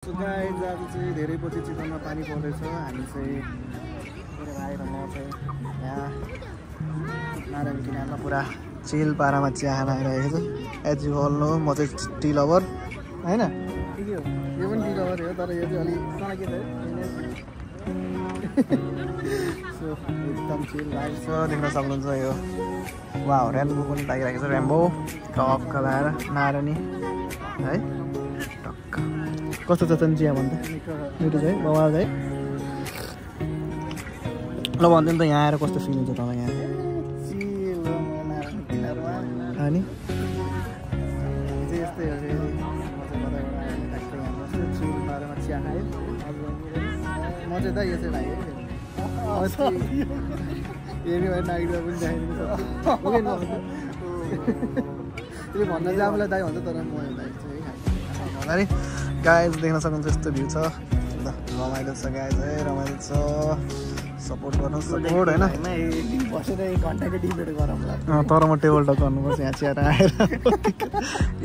Guys आज चाहिँ धेरै पछि चिकनमा पानी पर्दैछ। हामी चाहिँ मेरो भाइ र म चाहिँ यहाँ नारायण किनारमा पुरा चिल पारामा चिया खान आइरहेको छु। एज यु अल नो म चाहिँ टी लभर होइन, के हो यो पनि टी लभर हो, तर यो चाहिँ अलिक के छ सो एकदम चिल भाइब छ। देख्न सक्नुहुन्छ यो वाउ रेम्बो पनि लागिरहेको छ, रेम्बो टक्क लगाएर नारायणी है। कस्तो छ त चिया भन्दा मिठो छ है, बवाल है। ल भन्दै त यहाँ आएर कस्तो फिल हुन्छ तपाईँ यहाँ अनि यस्तै हो चिल पारेमा चिया खायो। म चाहिँ त यो चाहिँ लाग्यो नागरिक पनि देखाइदिनु सक्छु भन्न चाहिँ आफूलाई दाइ भन्छ, तर म दाइ चाहिँ है। गाइज देख्न सक्नुहुन्छ यस्तो भ्यू छ, रमाइलो छ गाइज है, रमाइलो छ। सपोर्ट गर्नु सपोर्ट होइन बसेर 1 घन्टाको डिबेट गरौँला, तर म टेबल टक गर्नुपर्छ यहाँ चिया आएर।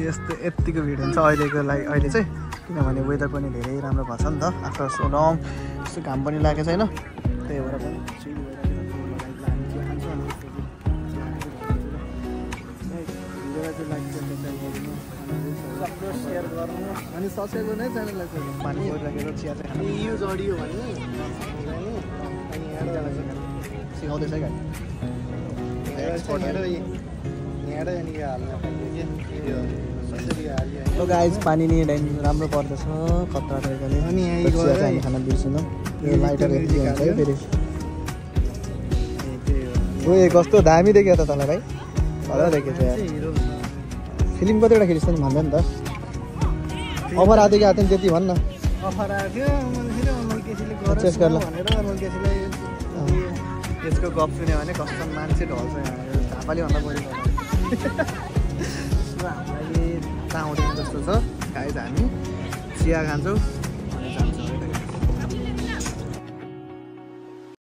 यस्तो यत्तिको भिड हुन्छ अहिलेको लागि अहिले चाहिँ, किनभने वेदर पनि धेरै राम्रो भएको छ नि त। आफ्टर सो लङ यस्तो घाम पनि लागेको छैन, त्यही भएर पनि सेयर गर्नु अनि सब्सक्राइब गर्नु है च्यानललाई चाहिँ। पानी परिरहेको चिया चाहिँ युज अडियो भन्नु अनि सिकाउँदैछ क्या गाइज। पानी नि राम्रो पर्दैछ खतरा तरिकाले। अनि हामी खाना बिर्सिनु यो लाइटर हुन्छ है फेरि। ओ कस्तो दामी देख्यो त तँलाई भाइ, भएर देखेको छ यार। फिल्म कतिवटा खेलिस् नि भन्दा नि त, अफर आएको थियो कि आएको त्यति भन्न। अफर आएको थियो त्यसको गफ सुन्यो भने कस्तो मान्छे ढल्छ यहाँ, झापाले भन्दा बढी हामीलाई कहाँ आउँदैन जस्तो छ गाइज। हामी चिया खान्छौँ